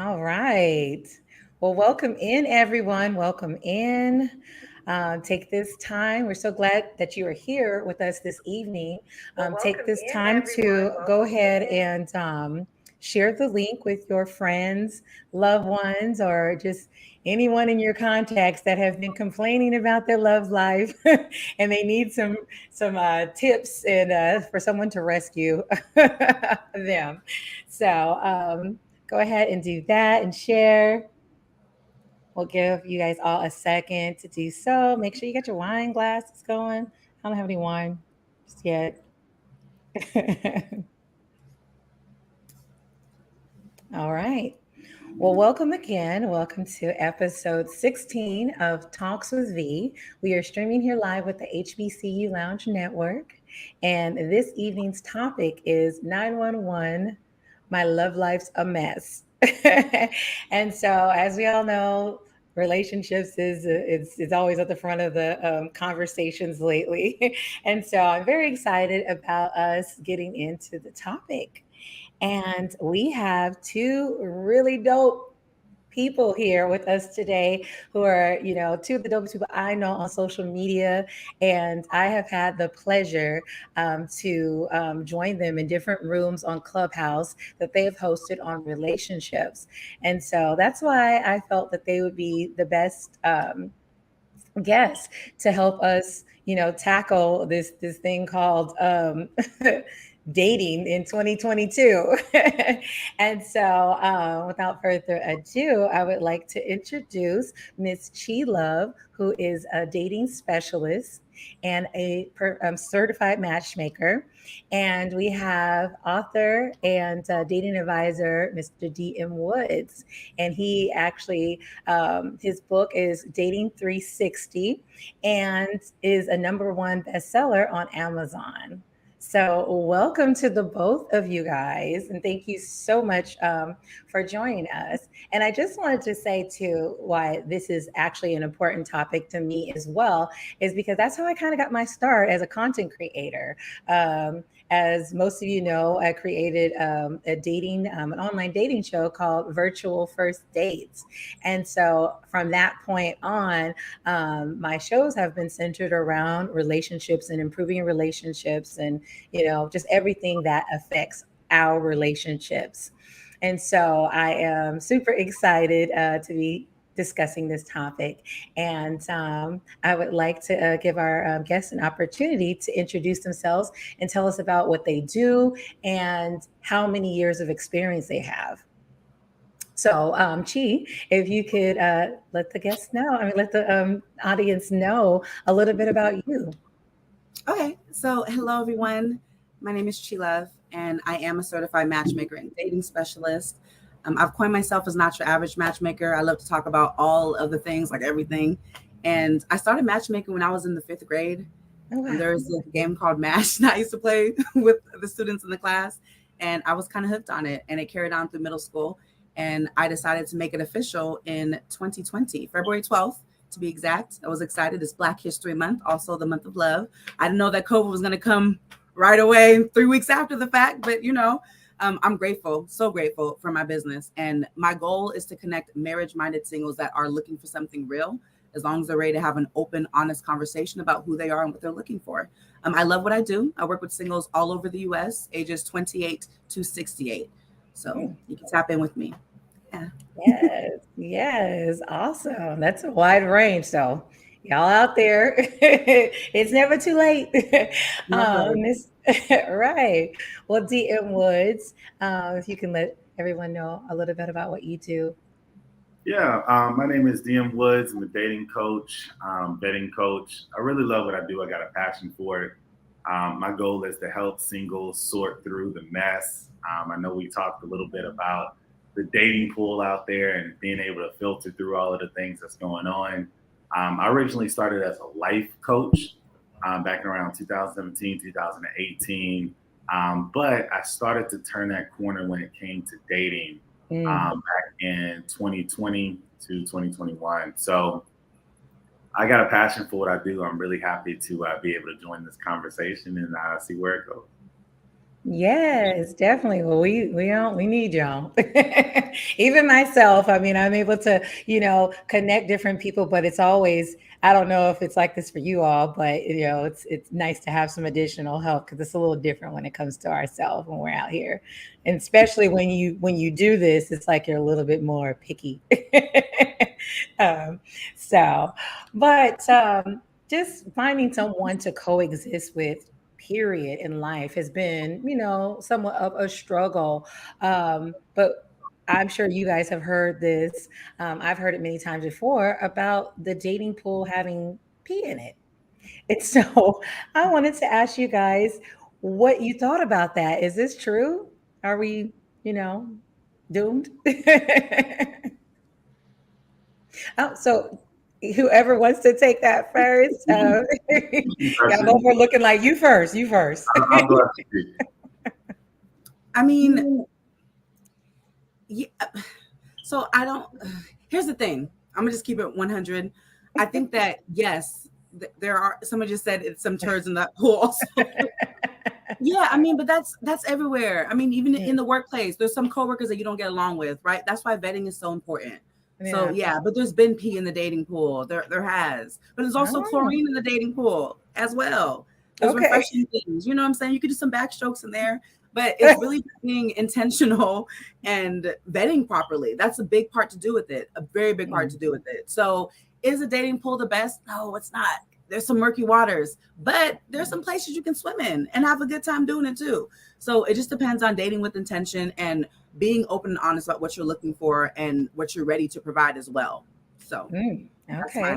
All right. Well, welcome in, everyone. Welcome in. Take this time. We're so glad that you are here with us this evening. Take this time to go ahead and share the link with your friends, loved ones, or just anyone in your contacts that have been complaining about their love life and they need some tips and for someone to rescue them. So go ahead and do that and share. We'll give you guys all a second to do so. Make sure you got your wine glasses going. I don't have any wine just yet. All right. Well, welcome again. Welcome to episode 16 of Talks with V. We are streaming here live with the HBCU Lounge Network. And this evening's topic is 911, My Love Life's a Mess. And so, as we all know, relationships is always at the front of the conversations lately. And so I'm very excited about us getting into the topic. And we have two really dope people here with us today who are, two of the dopest people I know on social media. And I have had the pleasure to join them in different rooms on Clubhouse that they have hosted on relationships. And so that's why I felt that they would be the best guests to help us, tackle this thing called dating in 2022. And so, without further ado, I would like to introduce Miss Chi Love, who is a dating specialist and a certified matchmaker. And we have author and dating advisor, Mr. D.M. Woods. And he actually, his book is Dating 360 and is a number one bestseller on Amazon. So, welcome to the both of you guys, and thank you so much for joining us. And I just wanted to say, too, why this is actually an important topic to me as well, is because that's how I kind of got my start as a content creator. As most of you know, I created an online dating show called Virtual First Dates. And so from that point on, my shows have been centered around relationships and improving relationships and just everything that affects our relationships. And so I am super excited to be discussing this topic. And I would like to give our guests an opportunity to introduce themselves and tell us about what they do and how many years of experience they have. So, Chi, if you could let the guests know, let the audience know a little bit about you. Okay, so hello everyone. My name is Chi Love, and I am a certified matchmaker and dating specialist. I've coined myself as not your average matchmaker. I love to talk about all of the things, like everything. And I started matchmaking when I was in the fifth grade. Oh, wow. There was a game called MASH that I used to play with the students in the class, and I was kind of hooked on it. And it carried on through middle school. And I decided to make it official in 2020, February 12th to be exact. I was excited. It's Black History Month, also the month of love. I didn't know that COVID was going to come right away 3 weeks after the fact, but I'm grateful, so grateful for my business. And my goal is to connect marriage-minded singles that are looking for something real, as long as they're ready to have an open, honest conversation about who they are and what they're looking for. I love what I do. I work with singles all over the U.S., ages 28 to 68. So you can tap in with me. Yeah. Yes, yes, awesome. That's a wide range. So, y'all out there, it's never too late. Never. Miss, right. Well, DM Woods, if you can let everyone know a little bit about what you do. Yeah, my name is DM Woods. I'm a dating coach, vetting coach. I really love what I do. I got a passion for it. My goal is to help singles sort through the mess. I know we talked a little bit about the dating pool out there and being able to filter through all of the things that's going on. I originally started as a life coach back in around 2017, 2018. But I started to turn that corner when it came to dating Mm. back in 2020 to 2021. So I got a passion for what I do. I'm really happy to be able to join this conversation and see where it goes. Yes, definitely. Well, we need y'all. Even myself, I mean, I'm able to, connect different people, but it's always, I don't know if it's like this for you all, but it's nice to have some additional help because it's a little different when it comes to ourselves when we're out here. And especially when you do this, it's like you're a little bit more picky. um, so, but just finding someone to coexist with period in life has been, somewhat of a struggle. But I'm sure you guys have heard this. I've heard it many times before about the dating pool having pee in it. And so I wanted to ask you guys what you thought about that. Is this true? Are we, doomed? So whoever wants to take that first, y'all both are looking like you first. You first. I'm glad to see. I mean, yeah, so I don't, here's the thing. I'm gonna just keep it 100. I think that, yes, there are, someone just said it's some turds in that pool also. Yeah, I mean, but that's everywhere. I mean, even in the workplace, there's some coworkers that you don't get along with, right? That's why vetting is so important. So yeah, but there's been pee in the dating pool. There has, but there's also chlorine in the dating pool as well. There's refreshing things. You know what I'm saying? You could do some backstrokes in there, but it's really being intentional and vetting properly. That's a big part to do with it. A very big part to do with it. So is a dating pool the best? No, it's not. There's some murky waters, but there's some places you can swim in and have a good time doing it too. So it just depends on dating with intention and being open and honest about what you're looking for and what you're ready to provide as well. So that's my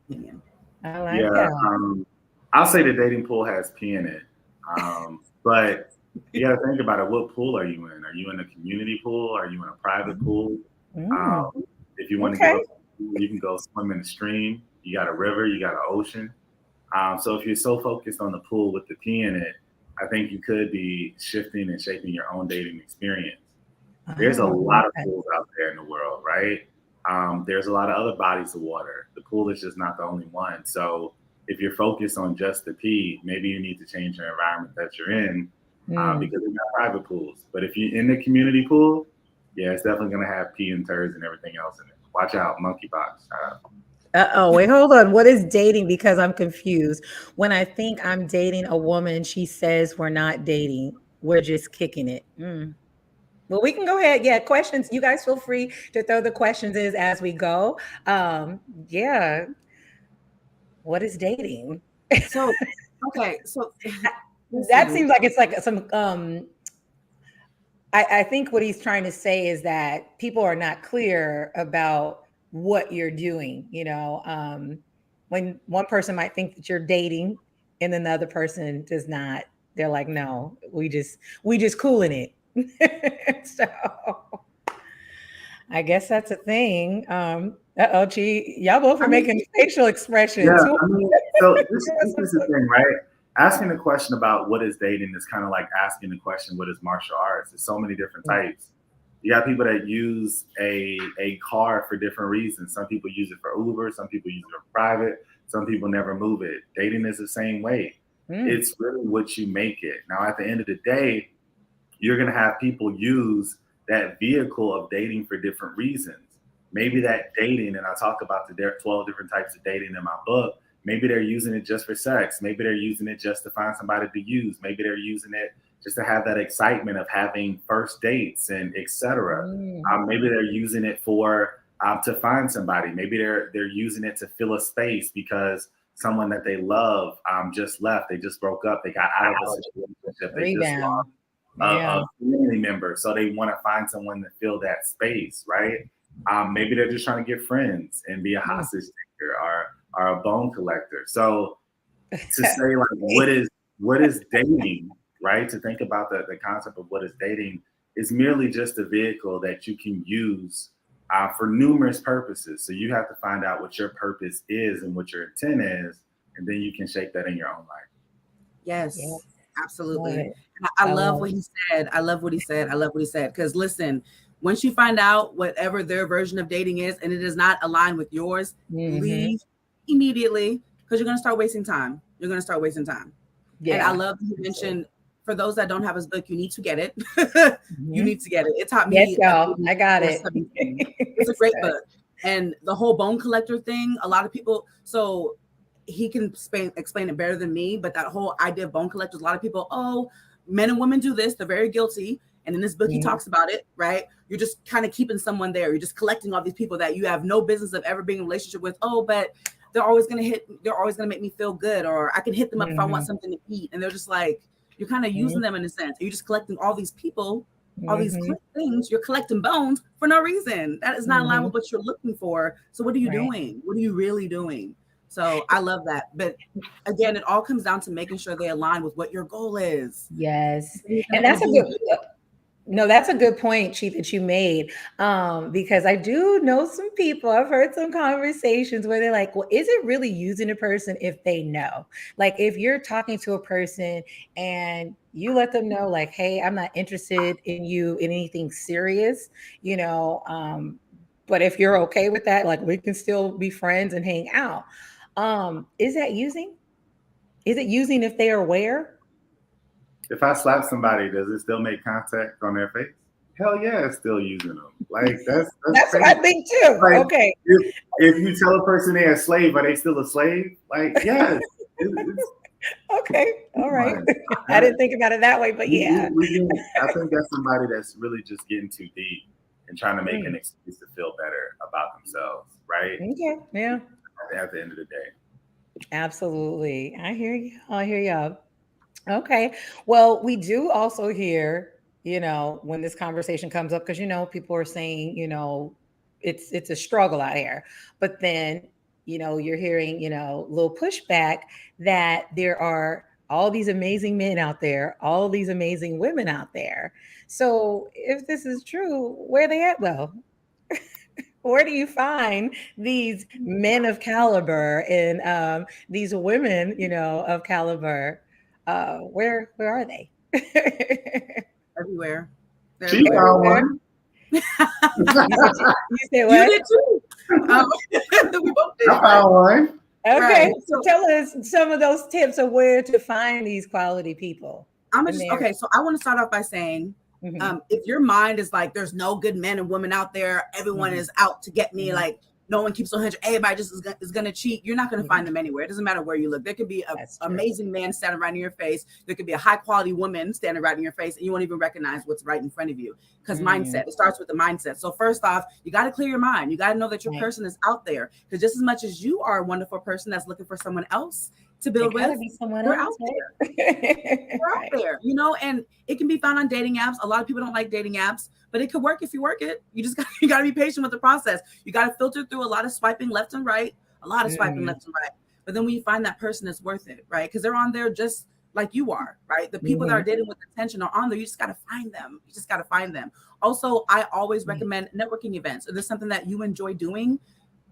opinion. I like that. I'll say the dating pool has pee in it. But you got to think about it. What pool are you in? Are you in a community pool? Are you in a private pool? If you want to go, you can go swim in the stream. You got a river, you got an ocean. So if you're so focused on the pool with the pee in it, I think you could be shifting and shaping your own dating experience. There's a lot of pools out there in the world, right? There's a lot of other bodies of water. The pool is just not the only one. So if you're focused on just the pee, maybe you need to change your environment that you're in because they're not private pools. But if you're in the community pool, yeah, it's definitely going to have pee and turds and everything else in it. Watch out, monkeypox. Wait, hold on. What is dating? Because I'm confused. When I think I'm dating a woman, she says we're not dating. We're just kicking it. Well, we can go ahead. Yeah, questions. You guys feel free to throw the questions in as we go. Yeah. What is dating? So, okay. So that seems like it's like some I think what he's trying to say is that people are not clear about what you're doing. When one person might think that you're dating and then the other person does not, they're like, no, we just cooling it. So I guess that's a thing. Gee, y'all both are making facial expressions. Yeah, so this is the thing, right? Asking the question about what is dating is kind of like asking the question, what is martial arts? There's so many different types. You got people that use a car for different reasons. Some people use it for Uber. Some people use it for private. Some people never move it. Dating is the same way. It's really what you make it. Now, at the end of the day, you're going to have people use that vehicle of dating for different reasons. Maybe that dating, and I talk about the 12 different types of dating in my book, maybe they're using it just for sex. Maybe they're using it just to find somebody to use. Maybe they're using it just to have that excitement of having first dates and etc. Maybe they're using it for to find somebody. Maybe they're using it to fill a space because someone that they love just left. They just broke up. They got out of a situationship. They just lost a family member. So they want to find someone to fill that space, right? Maybe they're just trying to get friends and be a hostage taker or a bone collector. So to say like what is dating, right? To think about the concept of what is dating is merely just a vehicle that you can use for numerous purposes. So you have to find out what your purpose is and what your intent is, and then you can shape that in your own life. Yes, absolutely. I love what he said. I love what he said. Because listen, once you find out whatever their version of dating is and it does not align with yours, leave immediately because you're going to start wasting time. Yeah. And I love that you mentioned for those that don't have his book, you need to get it. You Mhm. need to get it. It taught Yes, me. y'all. I got it. 17. It's a great book. And the whole bone collector thing, a lot of people, so he can explain it better than me, but that whole idea of bone collectors, a lot of people, oh, men and women do this, they're very guilty. And in this book, he talks about it, right? You're just kind of keeping someone there. You're just collecting all these people that you have no business of ever being in a relationship with. Oh, but they're always going to make me feel good, or I can hit them up if I want something to eat. And they're just like, you're kind of using them in a sense. You're just collecting all these people, all these things. You're collecting bones for no reason. That is not in line with what you're looking for. So what are you doing? What are you really doing? So I love that. But again, it all comes down to making sure they align with what your goal is. Yes. And that's a good No, that's a good point, Chief, that you made. Because I do know some people, I've heard some conversations where they're like, well, is it really using a person if they know? Like, if you're talking to a person and you let them know, like, hey, I'm not interested in you in anything serious, but if you're okay with that, like, we can still be friends and hang out. Is that using? Is it using if they are aware? If I slap somebody, does it still make contact on their face? Hell yeah, it's still using them. Like that's That's what I think too. like, Okay. if you tell a person they're a slave, are they still a slave? Like, yes. Okay. All right. I didn't think about it that way, but yeah. I think that's somebody that's really just getting too deep and trying to make an excuse to feel better about themselves, right? Okay. Yeah. At the end of the day. Absolutely. I hear you. I hear you. Okay. Well, we do also hear, when this conversation comes up, because people are saying, it's a struggle out here. But then, you're hearing, little pushback that there are all these amazing men out there, all these amazing women out there. So if this is true, where are they at though? Where do you find these men of caliber and these women, of caliber? Where are they? Everywhere. She found one. You said You what? did too. We both did. I found one. Okay, Right. so tell us some of those tips of where to find these quality people. Okay, so I want to start off by saying, if your mind is like, there's no good men and women out there, everyone is out to get me, like no one keeps 100, everybody just is going to cheat, you're not going to find them anywhere. It doesn't matter where you look. There could be an amazing man standing right in your face. There could be a high quality woman standing right in your face, and you won't even recognize what's right in front of you, because mindset, it starts with the mindset. So first off, you got to clear your mind. You got to know that your person is out there, because just as much as you are a wonderful person that's looking for someone else to build with, we're out there. We're out there, and it can be found on dating apps. A lot of people don't like dating apps, but it could work if you work it. You got to be patient with the process. You got to filter through a lot of swiping left and right, But then when you find that person that's worth it, right? Because they're on there just like you are, right? The people that are dating with attention are on there. You just got to find them. Also, I always recommend networking events. If there's something that you enjoy doing,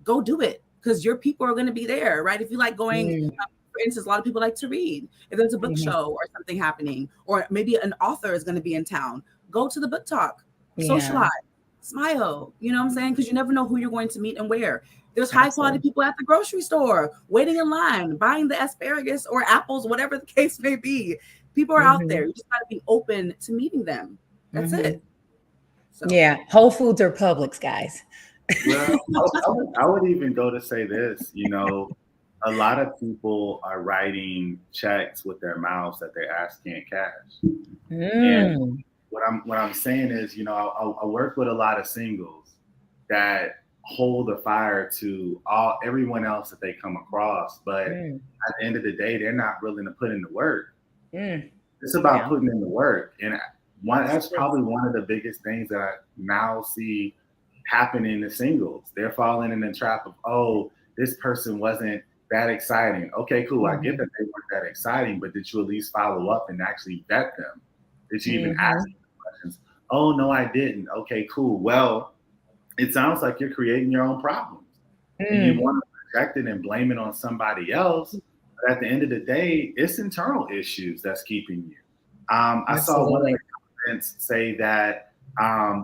go do it, because your people are going to be there, right? If you like going, for instance, a lot of people like to read. If there's a book show or something happening, or maybe an author is going to be in town, go to the book talk, socialize, smile. You know what I'm saying? Because you never know who you're going to meet and where. There's high quality people at the grocery store, waiting in line, buying the asparagus or apples, whatever the case may be. People are out there. You just got to be open to meeting them. That's it. So. Yeah. Whole Foods or Publix, guys. Well, I would even go to say this, a lot of people are writing checks with their mouths that their ass can't cash. And what I'm saying is, I work with a lot of singles that hold a fire to everyone else that they come across, but at the end of the day, they're not willing to put in the work. It's about putting in the work, and that's probably one of the biggest things that I now see happening to singles. They're falling in the trap of, oh, this person wasn't that exciting. Okay, cool. I get that they weren't that exciting, but did you at least follow up and actually vet them? Did you even ask them questions? Oh, no, I didn't. Okay, cool. Well, it sounds like you're creating your own problems. And you want to project it and blame it on somebody else. But at the end of the day, it's internal issues that's keeping you. I saw one of the comments say that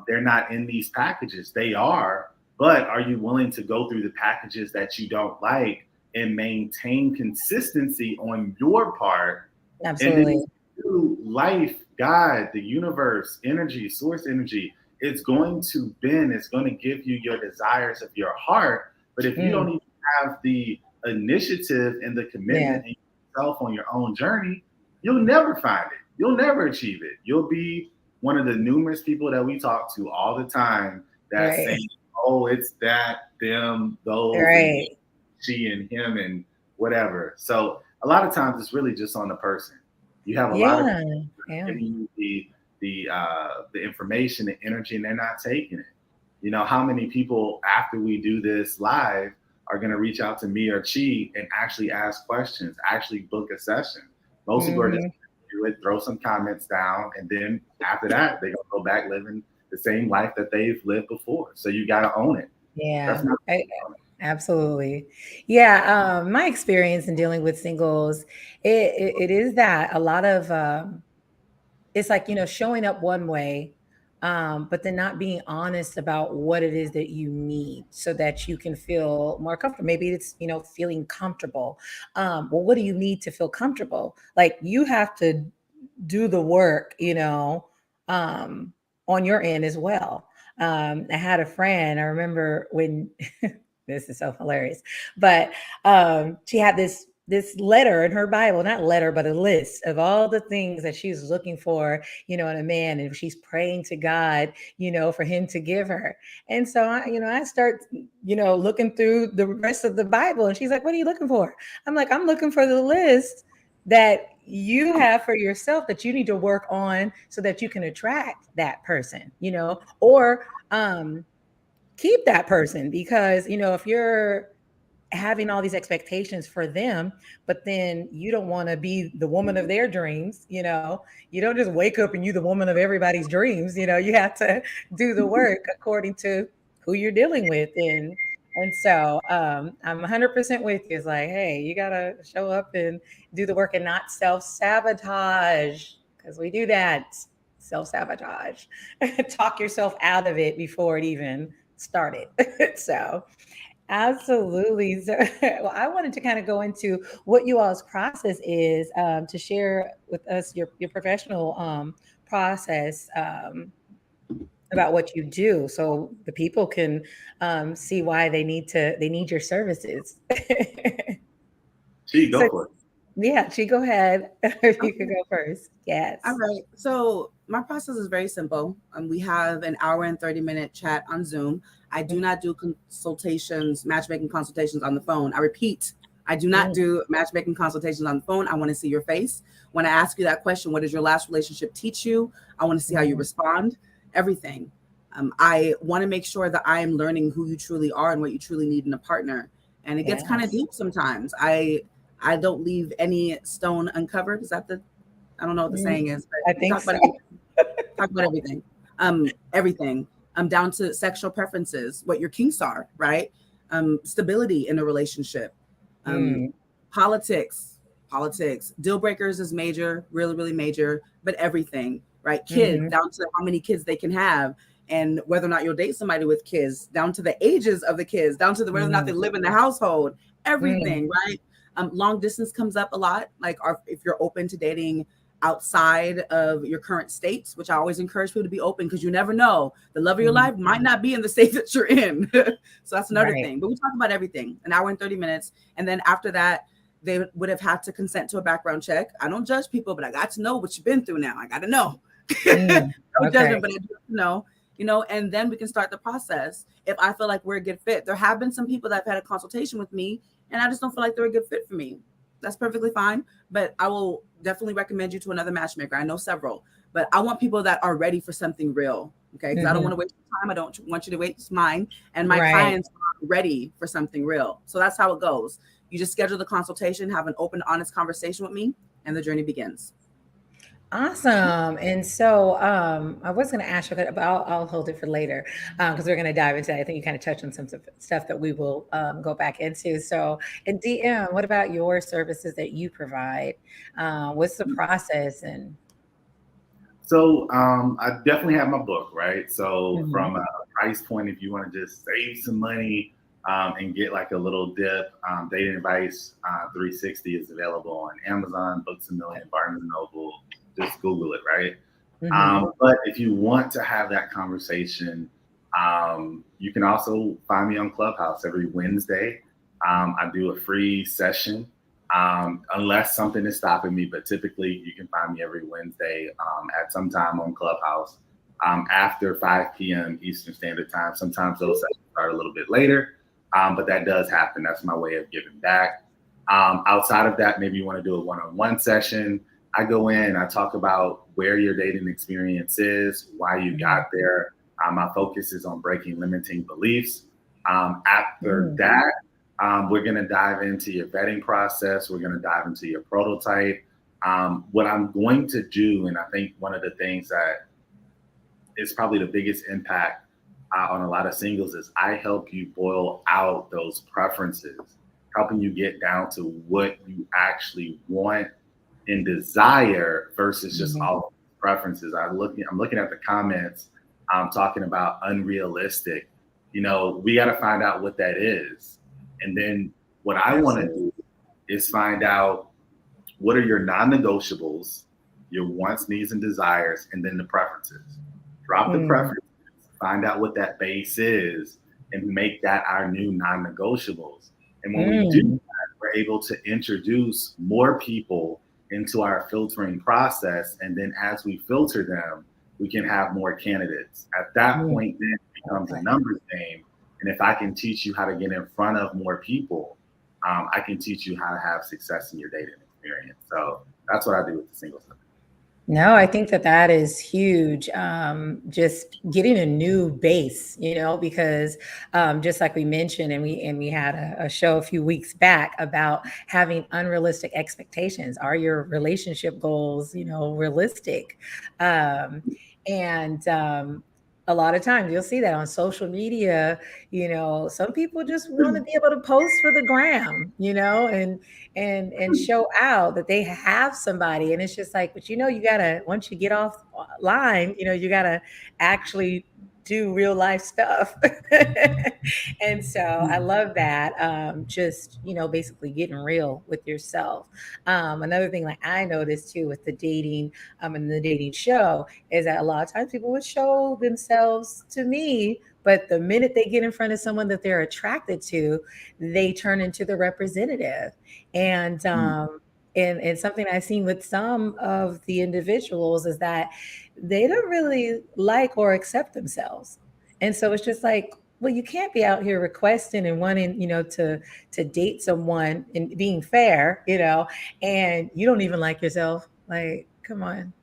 they're not in these packages. They are, but are you willing to go through the packages that you don't like and maintain consistency on your part? Absolutely. And then you life, God, the universe, energy, source energy, it's going to bend, it's going to give you your desires of your heart. But if you don't even have the initiative and the commitment in yourself on your own journey, you'll never find it. You'll never achieve it. You'll be one of the numerous people that we talk to all the time that saying, oh, it's that, them, those, and she and him and whatever. So a lot of times it's really just on the person. You have a lot of people giving you the information, the energy, and they're not taking it. You know, how many people after we do this live are going to reach out to me or Chi and actually ask questions, actually book a session? Most people are just do it, throw some comments down, and then after that, they're gonna go back living the same life that they've lived before. So you got to own it. Yeah, absolutely. Yeah, my experience in dealing with singles, it is that a lot of it's like, you know, showing up one way, but then not being honest about what it is that you need so that you can feel more comfortable. Maybe it's, you know, feeling comfortable. Well, what do you need to feel comfortable? Like you have to do the work, you know, on your end as well. I had a friend, I remember when this is so hilarious, but she had this letter in her Bible, not letter, but a list of all the things that she's looking for, you know, in a man. And she's praying to God, you know, for him to give her. And so I start, you know, looking through the rest of the Bible, and she's like, what are you looking for? I'm like, I'm looking for the list that you have for yourself that you need to work on so that you can attract that person, you know, or keep that person. Because, you know, if you're having all these expectations for them, but then you don't want to be the woman of their dreams, you know, you don't just wake up and you the woman of everybody's dreams, you know, you have to do the work according to who you're dealing with. And so I'm 100% with you. It's like, hey, you gotta show up and do the work and not self-sabotage, because we do that. Self-sabotage. Talk yourself out of it before it even started. So absolutely. So, well, I wanted to kind of go into what you all's process is, to share with us your professional process, about what you do, so the people can see why they need your services. Chi, go So, for it. yeah, Chi, go ahead. If you could go first. All Yes. right. So my process is very simple. We have an hour and 30-minute chat on Zoom. I do not do consultations, matchmaking consultations on the phone. I repeat, I do not do matchmaking consultations on the phone. I want to see your face. When I ask you that question, what does your last relationship teach you? I want to see how you respond, everything. I want to make sure that I am learning who you truly are and what you truly need in a partner. And it gets kind of Yes. deep sometimes. I don't leave any stone uncovered. Is that the I don't know what the saying is, but I we think talk so. about everything. Talk about everything. Everything. Down to sexual preferences, what your kinks are, right? Stability in a relationship. Um, Mm, politics. Deal breakers is major, really, really major, but everything, right? Kids, mhm, down to how many kids they can have and whether or not you'll date somebody with kids, down to the ages of the kids, down to the whether or not they mm, live in the household, mm. everything, right? Long distance comes up a lot, like if you're open to dating outside of your current states, which I always encourage people to be open because you never know. The love of your Mhm. life might not be in the state that you're in. So that's another Right. thing. But we talk about everything, an hour and 30 minutes. And then after that, they would have had to consent to a background check. I don't judge people, but I got to know what you've been through now. I got to know. Mm. No Okay. judgment, but I do have to know, and then we can start the process. If I feel like we're a good fit, there have been some people that have had a consultation with me and I just don't feel like they're a good fit for me. That's perfectly fine. But I will definitely recommend you to another matchmaker. I know several, but I want people that are ready for something real. Okay. Because I don't want Mhm. to waste your time. I don't want you to waste mine. And my Right. clients are ready for something real. So that's how it goes. You just schedule the consultation, have an open, honest conversation with me, and the journey begins. Awesome. And so I was going to ask you, but I'll hold it for later, because we're going to dive into that. I think you kind of touched on some stuff that we will go back into. So, and DM, what about your services that you provide? What's the process? And So I definitely have my book, right? So Mhm. from a price point, if you want to just save some money and get like a little dip, Dating Advice 360 is available on Amazon, Books a Million, Barnes and Noble, just Google it, right? Mm-hmm. But if you want to have that conversation, you can also find me on Clubhouse every Wednesday. I do a free session, unless something is stopping me. But typically, you can find me every Wednesday at some time on Clubhouse after 5 p.m. Eastern Standard Time. Sometimes those sessions start a little bit later, but that does happen. That's my way of giving back. Outside of that, maybe you want to do a one-on-one session. I go in, I talk about where your dating experience is, why you got there. My focus is on breaking limiting beliefs. After that, we're going to dive into your vetting process. We're going to dive into your prototype. What I'm going to do, and I think one of the things that is probably the biggest impact on a lot of singles, is I help you boil out those preferences, helping you get down to what you actually want and desire versus just all preferences. I'm looking at the comments talking about unrealistic. We got to find out what that is. And then what I want to do is find out what are your non-negotiables, your wants, needs, and desires, and then the preferences. Drop the preferences, find out what that base is, and make that our new non-negotiables. And when we do that, we're able to introduce more people into our filtering process. And then as we filter them, we can have more candidates. At that point, then it becomes a numbers game. And if I can teach you how to get in front of more people, I can teach you how to have success in your dating experience. So that's what I do with the singles. No, I think that is huge. Just getting a new base, because just like we mentioned, and we had a show a few weeks back about having unrealistic expectations. Are your relationship goals, realistic? And a lot of times you'll see that on social media. Some people just want to be able to post for the gram, and show out that they have somebody. And it's just like, but you gotta, once you get offline, you gotta actually do real life stuff. And so I love that. Just, basically getting real with yourself. Another thing like I noticed too with the dating, and the dating show, is that a lot of times people would show themselves to me, but the minute they get in front of someone that they're attracted to, they turn into the representative. And something I've seen with some of the individuals is that they don't really like or accept themselves. And so it's just like, well, you can't be out here requesting and wanting, to date someone and being fair, and you don't even like yourself. Like, come on,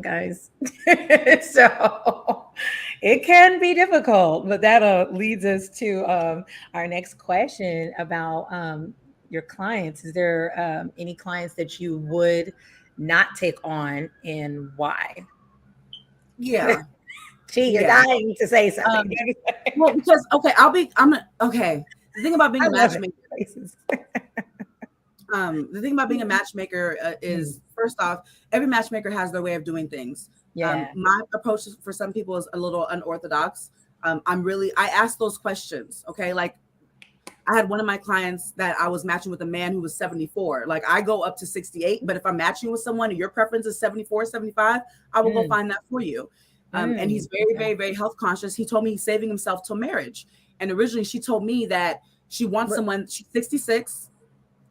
guys. So it can be difficult, but that leads us to our next question about your clients. Is there any clients that you would not take on, and why? Yeah. You're dying to say something. Well, because okay. The thing about being a matchmaker, the thing about being a matchmaker is, first off, every matchmaker has their way of doing things. My approach for some people is a little unorthodox. I ask those questions. Okay, like I had one of my clients that I was matching with a man who was 74. Like I go up to 68, but if I'm matching with someone and your preference is 74, 75, I will go find that for you. And he's very, very, very health conscious. He told me he's saving himself till marriage. And originally she told me that she wants someone, she's 66.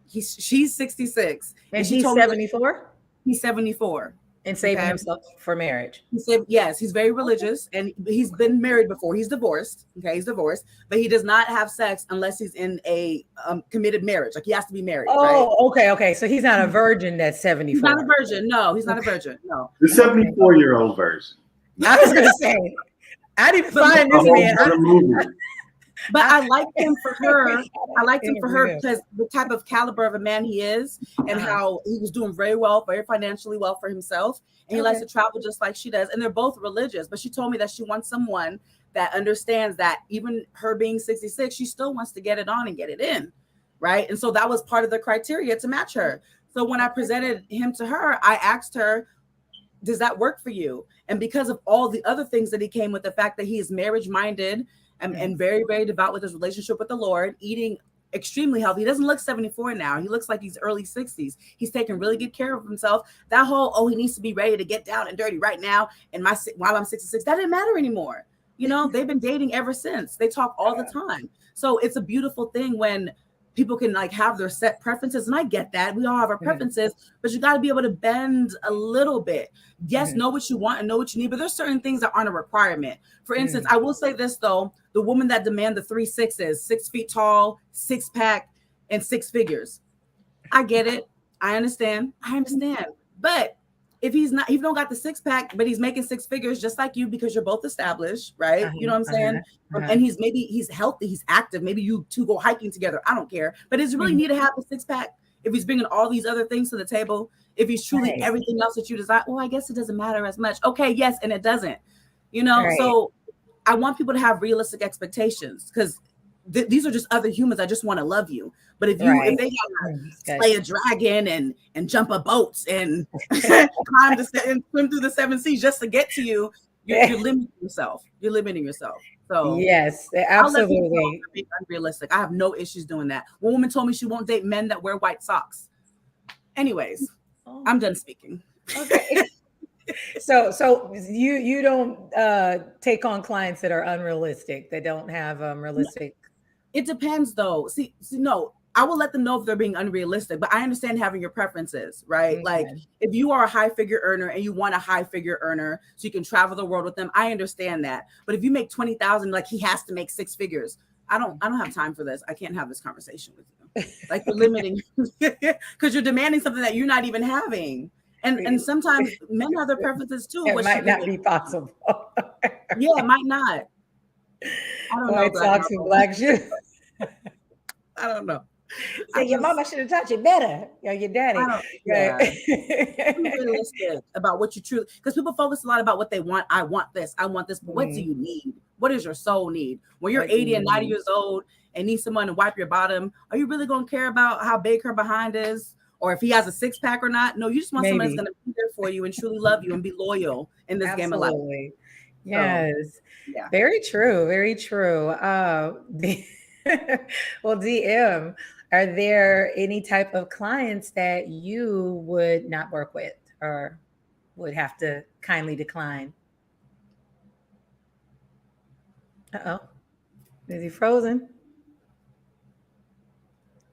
She's 66. And he's 74? He's 74. And saving himself for marriage. He said, yes, he's very religious and he's been married before. He's divorced. Okay, he's divorced, but he does not have sex unless he's in a committed marriage. Like he has to be married. Oh, right? Okay. So he's not a virgin that's 74. He's not a virgin. No, he's not a virgin. No. The 74-year-old version. I was going to say, I didn't find this man. But I liked him for her. I liked him for her because the type of caliber of a man he is, and how he was doing very well, very financially well for himself. And he likes to travel just like she does. And they're both religious. But she told me that she wants someone that understands that even her being 66, she still wants to get it on and get it in. Right. And so that was part of the criteria to match her. So when I presented him to her, I asked her, does that work for you? And because of all the other things that he came with, the fact that he is marriage minded, and very, very devout with his relationship with the Lord, eating extremely healthy. He doesn't look 74 now. He looks like he's early 60s. He's taking really good care of himself. That whole, oh, he needs to be ready to get down and dirty right now and while I'm 66, that didn't matter anymore. You know, they've been dating ever since. They talk all the time. So it's a beautiful thing when people can like have their set preferences. And I get that. We all have our preferences, but you got to be able to bend a little bit. Yes, know what you want and know what you need, but there's certain things that aren't a requirement. For instance, I will say this though, the woman that demand the 3 6s, 6 feet tall, 6-pack, and 6 figures. I get it. I understand. But if he's not, you don't got the 6-pack, but he's making 6 figures just like you because you're both established, right? You know what I'm saying? And he's healthy, he's active. Maybe you two go hiking together. I don't care. But does he really need to have a 6-pack if he's bringing all these other things to the table? If he's truly everything else that you desire, well, I guess it doesn't matter as much. Okay, yes, and it doesn't. You know, so I want people to have realistic expectations because these are just other humans. I just want to love you. But if they gotta slay a dragon and jump a boat and climb and swim through the 7 seas just to get to you, you're limiting yourself. You're limiting yourself. So yes, absolutely. Be unrealistic. I have no issues doing that. One woman told me she won't date men that wear white socks. Anyways, I'm done speaking. Okay. So you don't take on clients that are unrealistic, that don't have realistic. It depends though. See, no, I will let them know if they're being unrealistic, but I understand having your preferences, right? Okay. Like if you are a high figure earner and you want a high figure earner so you can travel the world with them, I understand that. But if you make 20,000, like he has to make 6 figures, I don't have time for this. I can't have this conversation with you. Like you're limiting because you're demanding something that you're not even having. And sometimes men have their preferences too. It might not be possible. Yeah, it might not. I don't White know. socks and black shoes. I don't know. So your mama should have taught you better. Or your daddy. Be realistic about what you truly, because people focus a lot about what they want. I want this. But what do you need? What does your soul need? When you're 80 and 90 years old and need someone to wipe your bottom, are you really going to care about how big her behind is? Or if he has a 6-pack or not? No, you just want someone that's going to be there for you and truly love you and be loyal in this game of life. Yes. So, yeah. Very true. Very true. Well, DM, are there any type of clients that you would not work with or would have to kindly decline? Uh-oh. Is he frozen?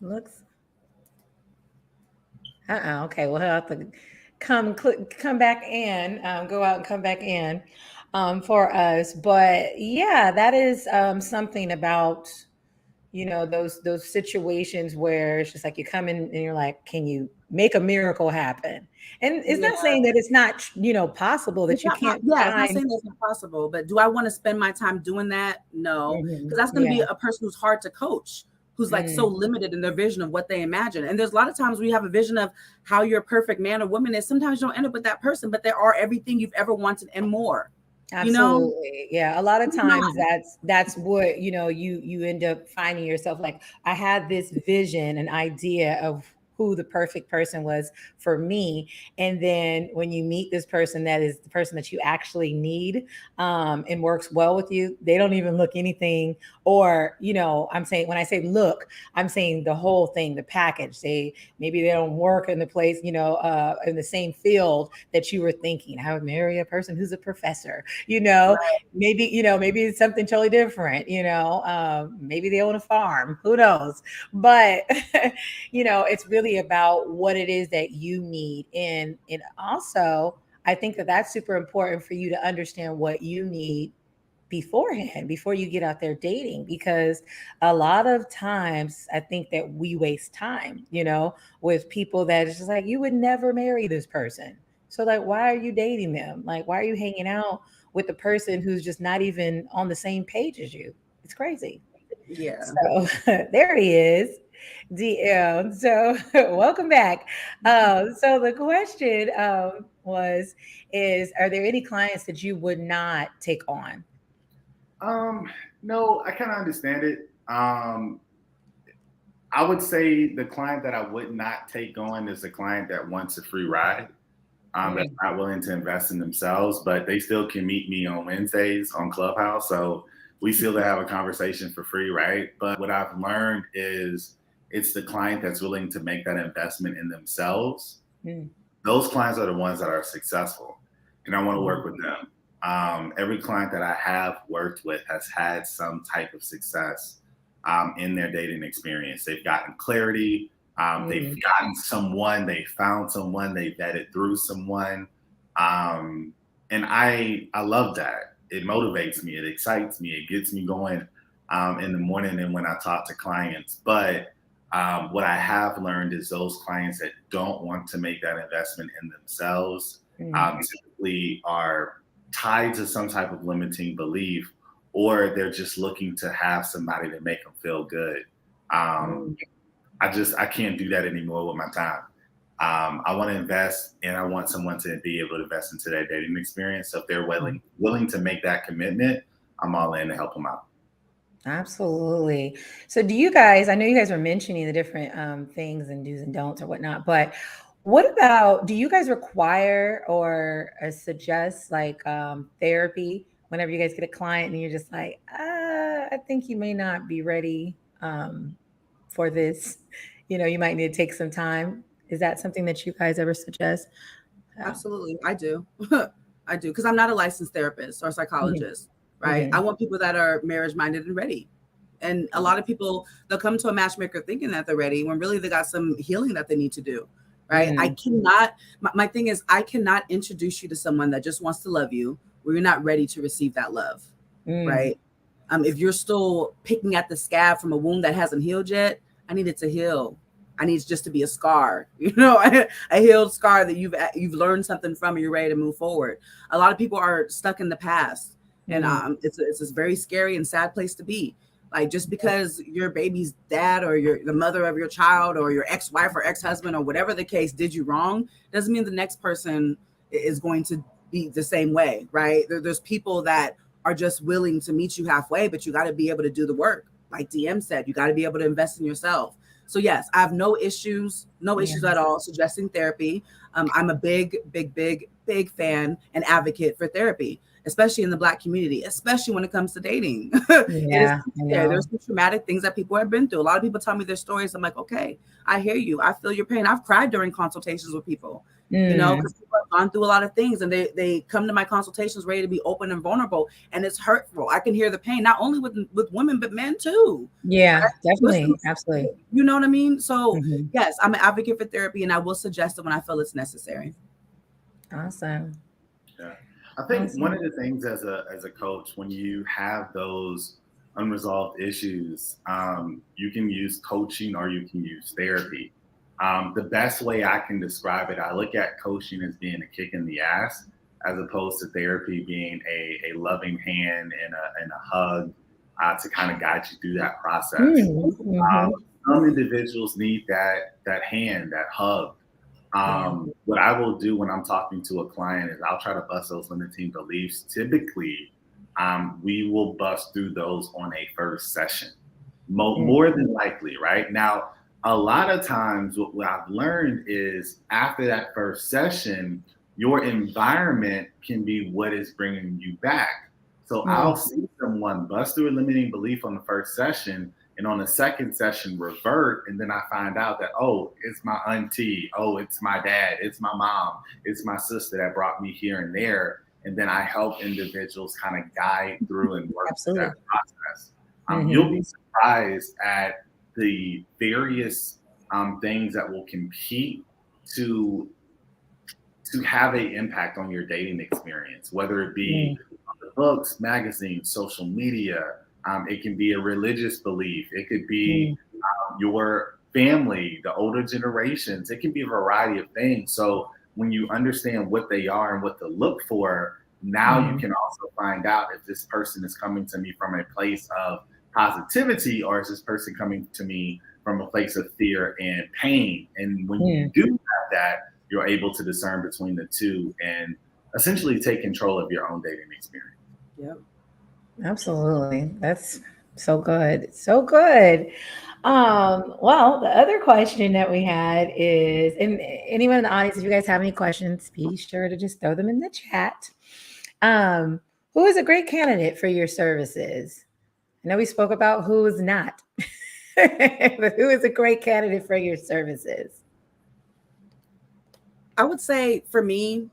Looks. Okay. Well, he'll have to come back in, go out and come back in for us. But yeah, that is something about, you know, those situations where it's just like you come in and you're like, can you make a miracle happen? And it's not saying that it's not, you know, possible that you can't. Yeah, it's not saying it's not possible. But do I want to spend my time doing that? No, because that's going to be a person who's hard to coach, who's like so limited in their vision of what they imagine. And there's a lot of times where you have a vision of how your perfect man or woman is. Sometimes you don't end up with that person, but they are everything you've ever wanted and more. Absolutely. You know? Yeah. A lot of times that's what, you know, you end up finding yourself like, I had this vision, an idea of who the perfect person was for me. And then when you meet this person that is the person that you actually need and works well with you, they don't even look anything. Or, you know, I'm saying, when I say look, I'm saying the whole thing, the package. Maybe they don't work in the place, you know, in the same field that you were thinking. I would marry a person who's a professor, you know, maybe it's something totally different, you know, maybe they own a farm, who knows? But, you know, it's really about what it is that you need. And also, I think that that's super important for you to understand what you need beforehand, before you get out there dating, because a lot of times I think that we waste time, you know, with people that it's just like, you would never marry this person. So like, why are you dating them? Like, why are you hanging out with the person who's just not even on the same page as you? It's crazy. Yeah. So there he is. DM. So welcome back. So the question are there any clients that you would not take on? No, I kind of understand it. I would say the client that I would not take on is a client that wants a free ride. That's not willing to invest in themselves, but they still can meet me on Wednesdays on Clubhouse. So we still have a conversation for free, right? But what I've learned is it's the client that's willing to make that investment in themselves. Mm. Those clients are the ones that are successful, and I want to work with them. Every client that I have worked with has had some type of success in their dating experience. They've gotten clarity. They've gotten someone. They found someone. They vetted through someone, and I love that. It motivates me. It excites me. It gets me going in the morning and when I talk to clients. But what I have learned is those clients that don't want to make that investment in themselves typically are tied to some type of limiting belief, or they're just looking to have somebody to make them feel good. I can't do that anymore with my time. I want to invest, and I want someone to be able to invest into their dating experience. So if they're willing to make that commitment, I'm all in to help them out. Absolutely. So do you guys, I know you guys were mentioning the different things and do's and don'ts or whatnot, but what about, do you guys require or suggest like therapy whenever you guys get a client and you're just like, I think you may not be ready for this. You might need to take some time. Is that something that you guys ever suggest? Absolutely. I do. I do. Because I'm not a licensed therapist or psychologist, right? Mm-hmm. I want people that are marriage minded and ready. And a lot of people, they'll come to a matchmaker thinking that they're ready when really they got some healing that they need to do, right? Mm-hmm. I cannot, my thing is, I cannot introduce you to someone that just wants to love you where you're not ready to receive that love, right? If you're still picking at the scab from a wound that hasn't healed yet, I need it to heal. I need it just to be a scar, a healed scar that you've learned something from and you're ready to move forward. A lot of people are stuck in the past, and it's a very scary and sad place to be. Like, just because your baby's dad or the mother of your child or your ex-wife or ex-husband or whatever the case did you wrong doesn't mean the next person is going to be the same way, right? There's people that are just willing to meet you halfway, but you got to be able to do the work. Like DM said, you got to be able to invest in yourself. So yes, I have no issues at all suggesting therapy. I'm a big fan and advocate for therapy, especially in the Black community, especially when it comes to dating. There's some traumatic things that people have been through. A lot of people tell me their stories. I'm like, okay, I hear you. I feel your pain. I've cried during consultations with people, because people have gone through a lot of things and they come to my consultations ready to be open and vulnerable. And it's hurtful. I can hear the pain, not only with women, but men too. Yeah, right? definitely. Absolutely. You know what I mean? So yes, I'm an advocate for therapy and I will suggest it when I feel it's necessary. Awesome. Yeah. I think one of the things as a coach, when you have those unresolved issues, you can use coaching or you can use therapy. The best way I can describe it, I look at coaching as being a kick in the ass, as opposed to therapy being a loving hand and a hug to kind of guide you through that process. Some individuals need that hand, that hug. What I will do when I'm talking to a client is I'll try to bust those limiting beliefs. Typically, we will bust through those on a first session, more than likely, right? Now, a lot of times what I've learned is after that first session, your environment can be what is bringing you back. So I'll see someone bust through a limiting belief on the first session, and on the second session revert, and then I find out that, oh, it's my auntie, oh, it's my dad, it's my mom, it's my sister that brought me here and there. And then I help individuals kind of guide through and work through that process. You'll be surprised at the various things that will compete to have an impact on your dating experience, whether it be books, magazines, social media. It can be a religious belief. It could be your family, the older generations. It can be a variety of things. So when you understand what they are and what to look for, now you can also find out if this person is coming to me from a place of positivity or is this person coming to me from a place of fear and pain. And when you do have that, you're able to discern between the two and essentially take control of your own dating experience. Yep. Absolutely. That's so good. So good. Well, the other question that we had is, and anyone in the audience, if you guys have any questions, be sure to just throw them in the chat. Who is a great candidate for your services? I know we spoke about who is not, but who is a great candidate for your services? I would say for me,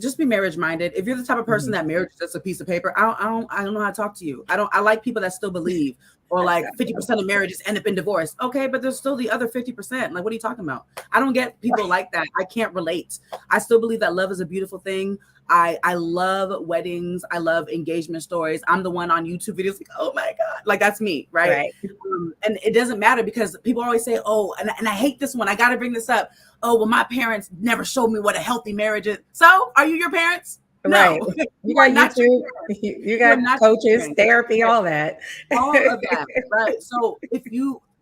just be marriage minded. If you're the type of person Mhm. that marriage is just a piece of paper, I don't know how to talk to you. I like people that still believe, or That's like 50% of marriages end up in divorce. Okay, but there's still the other 50%. Like, what are you talking about? I don't get people like that. I can't relate. I still believe that love is a beautiful thing. I love weddings. I love engagement stories. I'm the one on YouTube videos like, oh my God, like that's me, right? right. And it doesn't matter because people always say, oh, and I hate this one. I got to bring this up. Oh, well, my parents never showed me what a healthy marriage is. So are you your parents? Right. No, You you are got not your YouTube, parents. you You are got not your coaches, parents. therapy, all that. All of that, right? So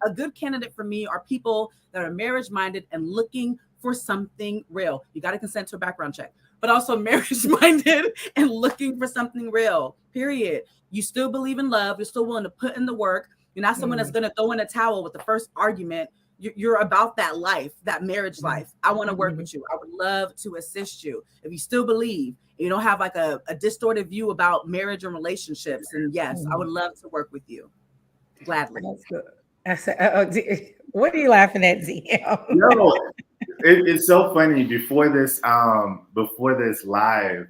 a good candidate for me are people that are marriage minded and looking for something real. You got to consent to a background check, but also marriage minded and looking for something real, period. You still believe in love. You're still willing to put in the work. You're not someone that's Mm, going to throw in a towel with the first argument. You're about that life, that marriage mm, life. I want to work mhm, with you. I would love to assist you. If you still believe, you don't have like a distorted view about marriage and relationships, and yes, I would mhm. love to work with you gladly. That's good. I said, what are you laughing at, ZM? Yo, it's so funny. Before this live,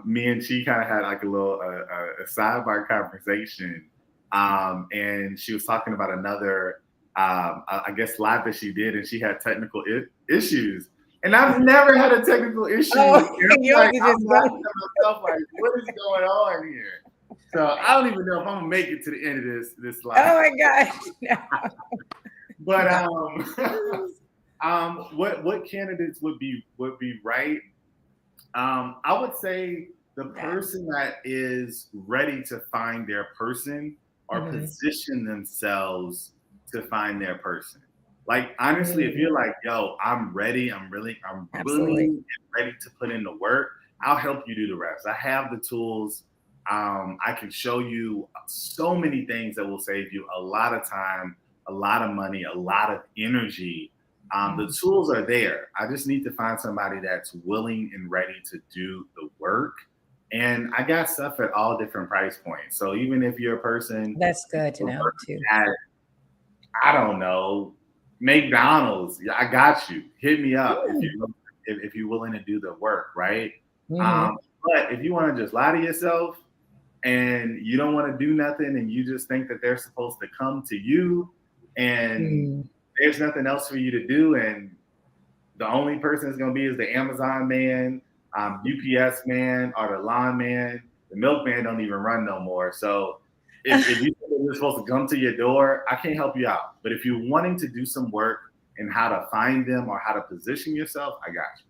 me and she kind of had like a little a sidebar conversation, and she was talking about another, I guess, live that she did, and she had technical issues. And I've never had a technical issue. Oh, And you know, you I'm just laughing go. at myself, like, what is going on here? So I don't even know if I'm gonna make it to the end of this live. Oh my gosh. No. But Yeah. what candidates would be right? I would say the Yes. person that is ready to find their person or Mhm. position themselves to find their person. Like honestly, if Mm, you're like, yo, I'm ready, I'm willing absolutely. and ready to put in the work, I'll help you do the rest. I have the tools. I can show you so many things that will save you a lot of time, a lot of money, a lot of energy. The Mm, tools are there. I just need to find somebody that's willing and ready to do the work. And I got stuff at all different price points. So even if you're a person that's good to who know works too. at, I don't know, McDonald's, I got you. Hit me up if you're willing to do the work, right? Mm-hmm. Um, but if you want to just lie to yourself and you don't want to do nothing and you just think that they're supposed to come to you and Mm, there's nothing else for you to do and the only person it's going to be is the Amazon man, UPS man, or the lawn man. The milkman don't even run no more. So if you think they're supposed to come to your door, I can't help you out. But if you're wanting to do some work and how to find them or how to position yourself, I got you.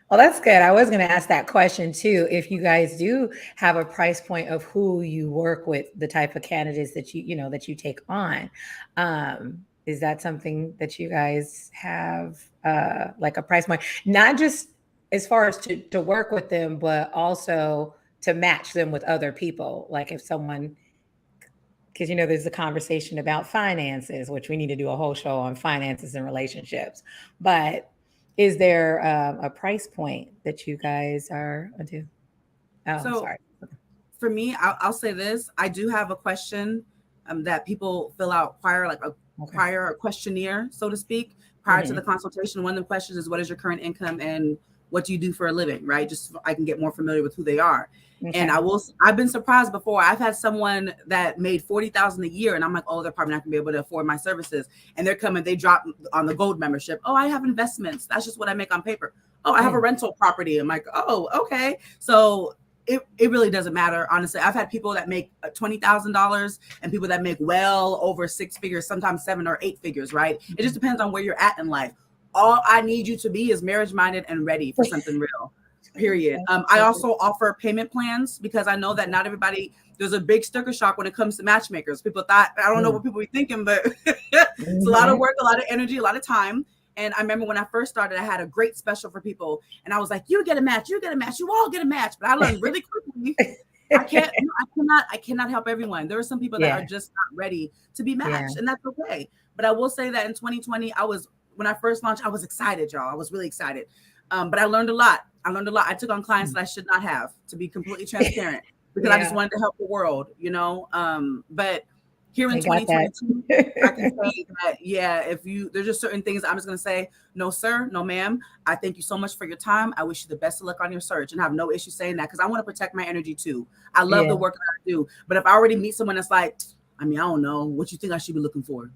well, that's good. I was going to ask that question too. If you guys do have a price point of who you work with, the type of candidates that that you take on, is that something that you guys have, like a price point, not just as far as to work with them, but also to match them with other people? Like if someone, because there's a conversation about finances, which we need to do a whole show on finances and relationships. But is there a price point that you guys are into? Oh, So sorry. for me, I'll say this. I do have a question that people fill out Okay. prior questionnaire, so to speak, prior to the Hmm. consultation. One of the questions is, what is your current income and what do you do for a living, right? Just so I can get more familiar with who they are. And Okay. I've been surprised before. I've had someone that made 40,000 a year, and I'm like, oh, they're probably not gonna be able to afford my services. And they're coming, they drop on the gold membership. Oh, I have investments. That's just what I make on paper. Oh, I have a Mm. rental property. I'm like, oh, okay. So it really doesn't matter, honestly. I've had people that make $20,000 and people that make well over six figures, sometimes 7 or 8 figures, right? It just depends on where you're at in life. All I need you to be is marriage minded and ready for something real, period. I also offer payment plans because I know that not everybody, there's a big sticker shock when it comes to matchmakers. People thought, I don't know what people be thinking, but it's a lot of Mhm. work, a lot of energy, a lot of time. And I remember when I first started, I had a great special for people. And I was like, you get a match, you get a match, you all get a match. But I learned really quickly, I cannot help everyone. There are some people that are Yeah. just not ready to be Yeah. matched, and that's okay. But I will say that in 2020, when I first launched, I was excited, y'all. I was really excited. But I learned a lot. I took on clients that I should not have, to be completely transparent. because I just wanted to help the world, you know. But here in I got 2022, I can that. say that, yeah, there's just certain things I'm just going to say, no, sir, no, ma'am. I thank you so much for your time. I wish you the best of luck on your search, and have no issue saying that, because I want to protect my energy too. I love the work that I do. But if I already meet someone that's like, I mean, I don't know what you think I should be looking for.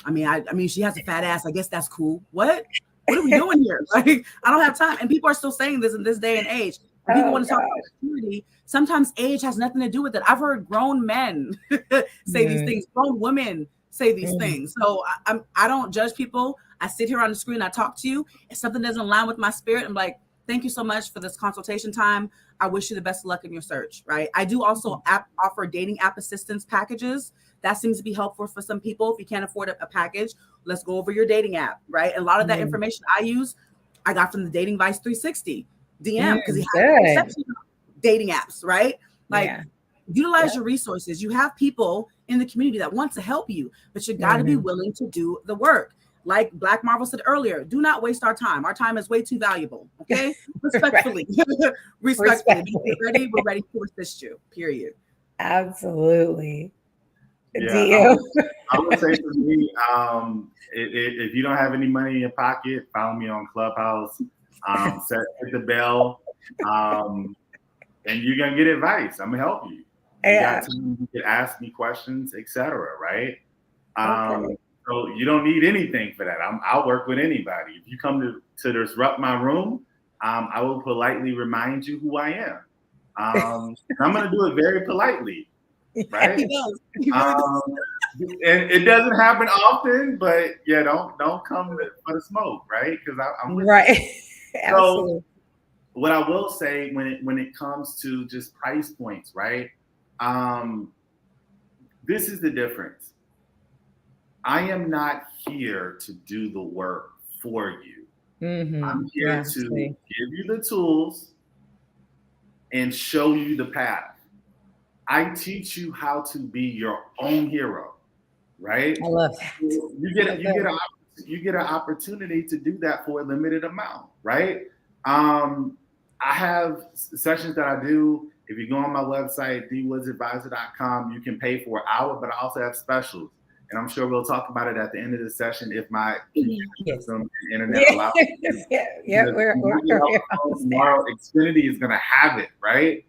I mean, she has a fat ass. I guess that's cool. What are we doing here? Like, I don't have time. And people are still saying this in this day and age. And people want to talk about security. Sometimes age has nothing to do with it. I've heard grown men say these things, grown women say these things. So I don't judge people. I sit here on the screen, I talk to you. If something doesn't align with my spirit, I'm like, thank you so much for this consultation time. I wish you the best of luck in your search, right? I do also offer dating app assistance packages. That seems to be helpful for some people. If you can't afford a package, let's go over your dating app, right? And a lot of that information I use, I got from the Dating Vice 360 DM, because he has a section of dating apps, right? Like, utilize your resources. You have people in the community that want to help you, but you got to be willing to do the work. Like Black Marvel said earlier, do not waste our time. Our time is way too valuable. Okay, respectfully, respectfully. We're ready to assist you. Period. Absolutely. Yeah, I would say for me, if you don't have any money in your pocket, follow me on Clubhouse. Hit the bell, and you're gonna get advice. I'm gonna help you. You got time, you can ask me questions, etc. Right? So you don't need anything for that. I'll work with anybody. If you come to disrupt my room, I will politely remind you who I am. I'm gonna do it very politely. Right? He does. And it doesn't happen often, but yeah, don't come for the smoke, right? Because I'm right. So what I will say when it comes to just price points, right? This is the difference. I am not here to do the work for you. I'm here to give you the tools and show you the path. I teach you how to be your own hero, right? I love that. You get an opportunity to do that for a limited amount, right? I have sessions that I do. If you go on my website, dwoodsadvisor.com, you can pay for an hour, but I also have specials. And I'm sure we'll talk about it at the end of the session if my internet allows. We're tomorrow. Xfinity is going to have it, right?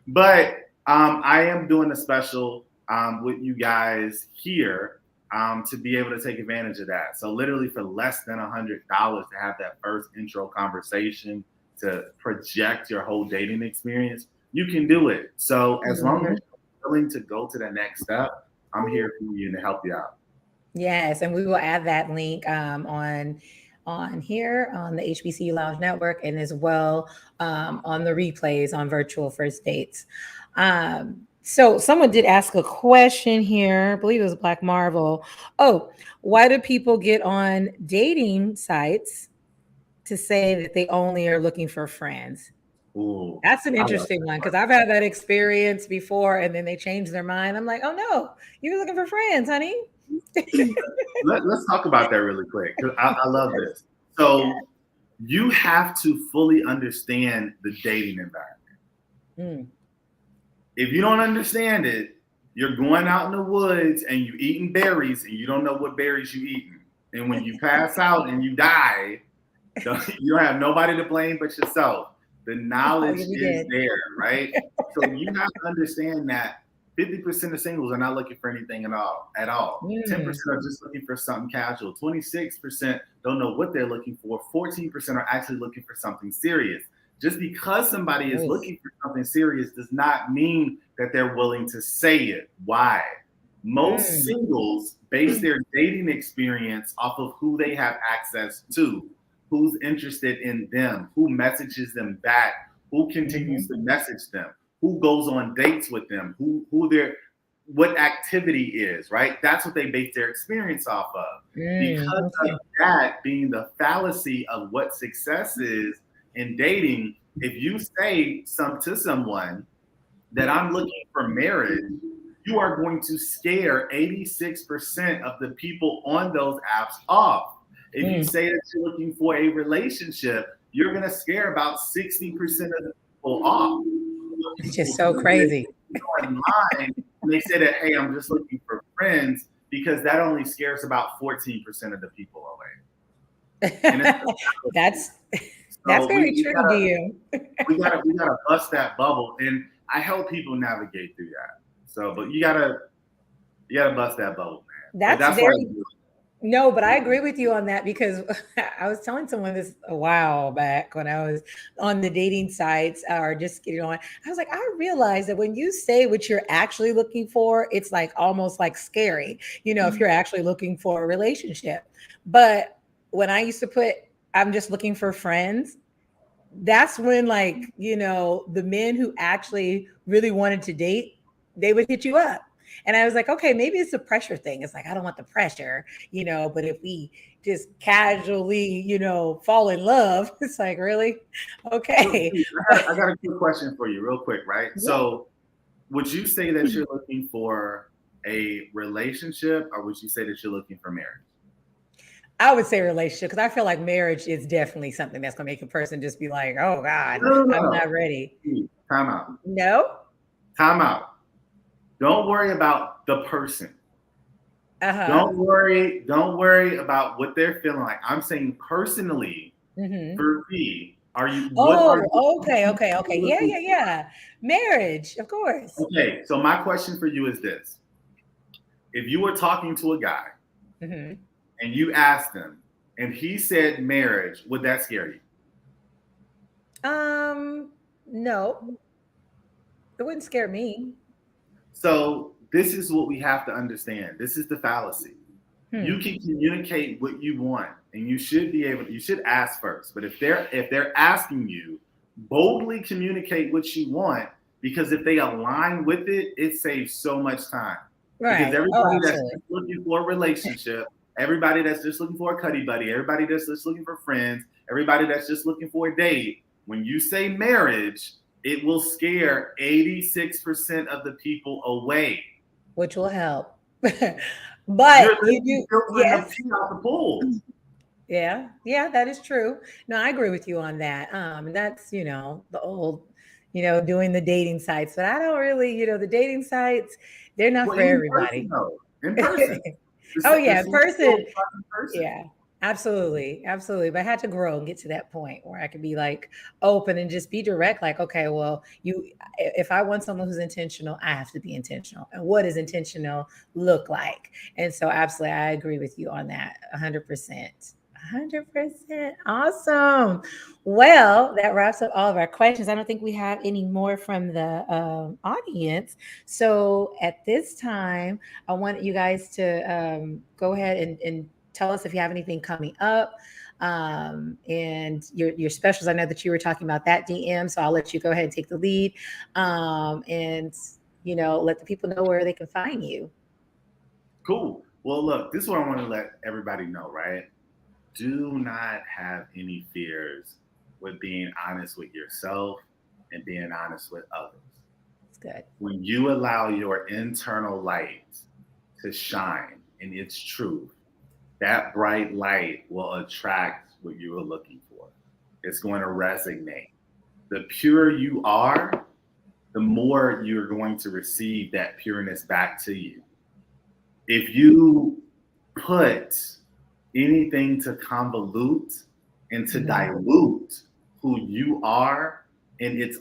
But I am doing a special with you guys here to be able to take advantage of that. So literally for less than $100 to have that first intro conversation, to project your whole dating experience, you can do it. So as long as you're willing to go to the next step, I'm here for you to help you out. Yes, and we will add that link on here on the HBCU Lounge Network, and as well on the replays on Virtual First Dates. So someone did ask a question here. I believe it was Black Marvel. Oh, why do people get on dating sites to say that they only are looking for friends? Ooh, that's an interesting one, because I've had that experience before, and then they change their mind. I'm like, oh no, you're looking for friends, honey. Let's talk about that really quick, because I love this. So you have to fully understand the dating environment. If you don't understand it, you're going out in the woods and you're eating berries and you don't know what berries you're eating. And when you pass out and you die, you don't have nobody to blame but yourself. The knowledge is there, right? So you have to understand that 50% of singles are not looking for anything at all. 10% are just looking for something casual. 26% don't know what they're looking for. 14% are actually looking for something serious. Just because somebody is looking for something serious does not mean that they're willing to say it. Why? Most singles base their dating experience off of who they have access to, who's interested in them, who messages them back, who continues to message them, who goes on dates with them, what activity is, right? That's what they base their experience off of. Because of that being the fallacy of what success is in dating, if you say to someone that I'm looking for marriage, you are going to scare 86% of the people on those apps off. If you say that you're looking for a relationship, you're going to scare about 60% of the people off. It's just so crazy. Online, and they say that, hey, I'm just looking for friends, because that only scares about 14% of the people away. And that's so very true, DM. we gotta bust that bubble, and I help people navigate through that. So, but you gotta bust that bubble, man. But That's that's why I very do it. No, but I agree with you on that because I was telling someone this a while back when I was on the dating sites or just getting on. I was like, I realized that when you say what you're actually looking for, it's like almost like scary, if you're actually looking for a relationship. But when I used to put, I'm just looking for friends, that's when, like, the men who actually really wanted to date, they would hit you up. And I was like, okay, maybe it's a pressure thing. It's like, I don't want the pressure, but if we just casually, fall in love, it's like, really? Okay. I got a quick question for you, real quick, right? Yeah. So, would you say that you're looking for a relationship, or would you say that you're looking for marriage? I would say relationship, because I feel like marriage is definitely something that's going to make a person just be like, oh God, I'm No. not ready. Time out. No? Time out. Don't worry about the person. Uh-huh. Don't worry about what they're feeling like. I'm saying personally, for me, Okay. Yeah. Marriage, of course. Okay, so my question for you is this. If you were talking to a guy and you asked him and he said marriage, would that scare you? No. It wouldn't scare me. So this is what we have to understand. This is the fallacy. You can communicate what you want, and you should ask first. But if they're asking you, boldly communicate what you want, because if they align with it, it saves so much time. Right. Because everybody that's just looking for a relationship, everybody that's just looking for a cuddy buddy, everybody that's just looking for friends, everybody that's just looking for a date, when you say marriage, it will scare 86% of the people away. Which will help. But you do, yes. Out the pool. Yeah, that is true. No, I agree with you on that. And that's, the old, doing the dating sites. But I don't really, the dating sites, they're not for everybody. In person. Oh yeah, in person. Yeah, absolutely. But I had to grow and get to that point where I could be like open and just be direct. Like, okay, well, if I want someone who's intentional, I have to be intentional. And what does intentional look like? And so absolutely, I agree with you on that 100%. 100%. Awesome. Well, that wraps up all of our questions. I don't think we have any more from the audience. So at this time, I want you guys to go ahead and tell us if you have anything coming up, and your specials. I know that you were talking about that, DM, so I'll let you go ahead and take the lead, and let the people know where they can find you. Cool. Well, look, this is what I want to let everybody know, right? Do not have any fears with being honest with yourself and being honest with others. That's good. When you allow your internal light to shine in its truth, that bright light will attract what you are looking for. It's going to resonate. The purer you are, the more you're going to receive that pureness back to you. If you put anything to convolute and to dilute who you are in its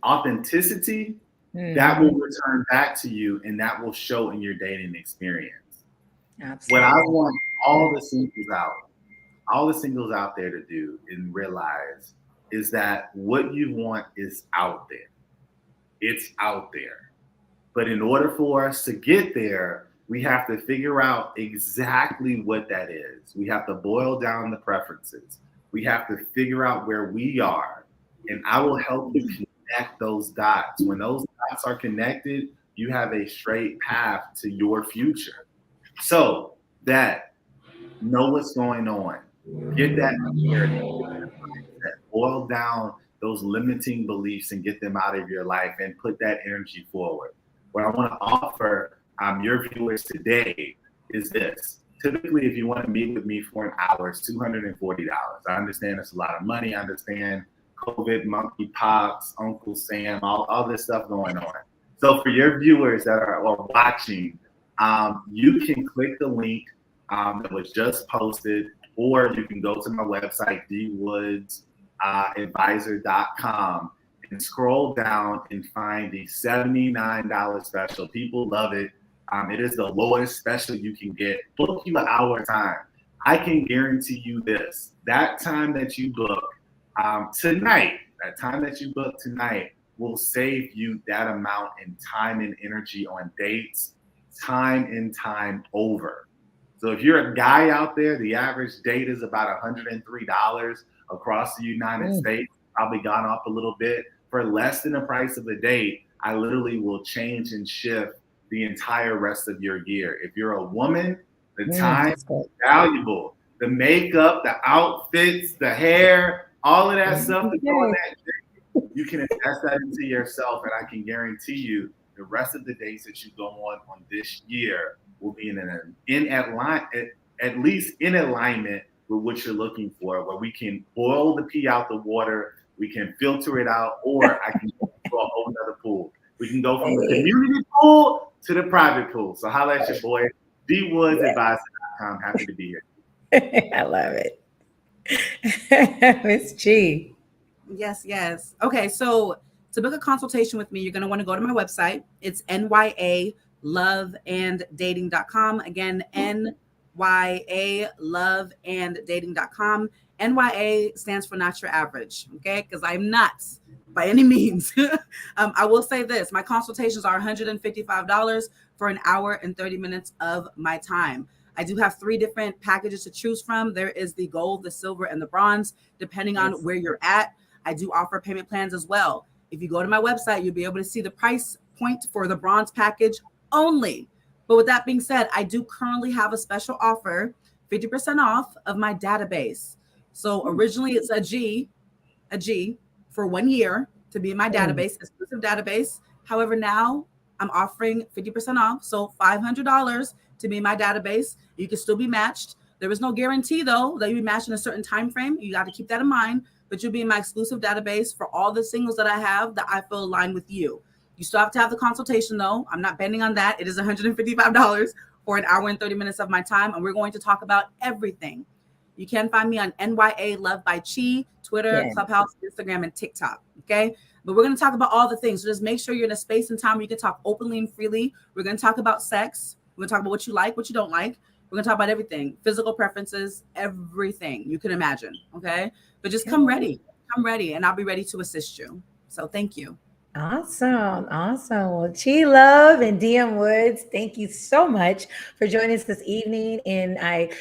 authenticity, that will return back to you, and that will show in your dating experience. Absolutely. What I want all the singles out there to do and realize is that what you want is out there. It's out there. But in order for us to get there, we have to figure out exactly what that is. We have to boil down the preferences. We have to figure out where we are. And I will help you connect those dots. When those dots are connected, you have a straight path to your future. So that, know what's going on. Get that clarity. Boil down those limiting beliefs and get them out of your life and put that energy forward. What I want to offer your viewers today is this. Typically, if you want to meet with me for an hour, it's $240. I understand it's a lot of money. I understand COVID, monkeypox, Uncle Sam, all this stuff going on. So for your viewers that are watching, you can click the link that was just posted, or you can go to my website, dwoodsadvisor.com, and scroll down and find the $79 special. People love it. It is the lowest special you can get. Book you an hour time. I can guarantee you this: that time that you book tonight, that time that you book tonight will save you that amount in time and energy on dates, time and time over. So if you're a guy out there, the average date is about $103 across the United States, probably gone up a little bit. For less than the price of a date, I literally will change and shift the entire rest of your year. If you're a woman, the time is valuable. The makeup, the outfits, the hair, all of that stuff that go in that day, you can invest that into yourself, and I can guarantee you the rest of the dates that you go on this year will be at least in alignment with what you're looking for, where we can boil the pee out the water, we can filter it out, or I can go to a whole nother pool. We can go from the community pool to the private pool. So holla at your boy, dwoodsadvisor.com. Happy to be here. I love it. Miss G. Yes, yes. Okay, so to book a consultation with me, you're going to want to go to my website. It's NYA loveanddating.com. Again, NYA loveanddating.com. NYA stands for not your average, okay? Because I'm not by any means. I will say this: my consultations are $155 for an hour and 30 minutes of my time. I do have 3 different packages to choose from. There is the gold, the silver, and the bronze, depending on where you're at. I do offer payment plans as well. If you go to my website, you'll be able to see the price point for the bronze package only. But with that being said, I do currently have a special offer, 50% off of my database. So originally it's a G for 1 year to be in my database, exclusive database. However, now I'm offering 50% off, so $500 to be in my database. You can still be matched. There is no guarantee, though, that you'll be matched in a certain time frame. You got to keep that in mind. But you'll be in my exclusive database for all the singles that I have that I feel align with you. You still have to have the consultation, though. I'm not bending on that. It is $155 for an hour and 30 minutes of my time, and we're going to talk about everything. You can find me on NYA Love by Chi, Twitter, Clubhouse, Instagram, and TikTok. Okay. But we're going to talk about all the things. So just make sure you're in a space and time where you can talk openly and freely. We're going to talk about sex. We're going to talk about what you like, what you don't like. We're going to talk about everything, physical preferences, everything you can imagine. Okay. But just come ready, and I'll be ready to assist you. So thank you. Awesome. Well, Chi Love and DM Woods, thank you so much for joining us this evening. And I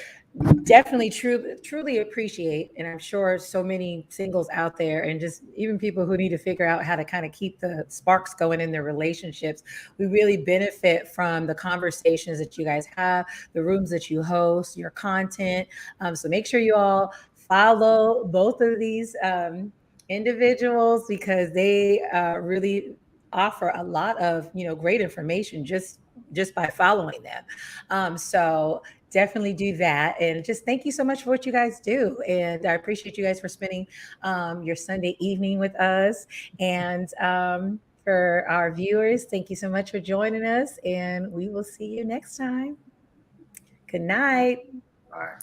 definitely truly appreciate, and I'm sure so many singles out there and just even people who need to figure out how to kind of keep the sparks going in their relationships, we really benefit from the conversations that you guys have, the rooms that you host, your content. So make sure you all follow both of these individuals, because they really offer a lot of great information just by following them. So definitely do that. And just thank you so much for what you guys do. And I appreciate you guys for spending your Sunday evening with us. And for our viewers, thank you so much for joining us. And we will see you next time. Good night. Bye.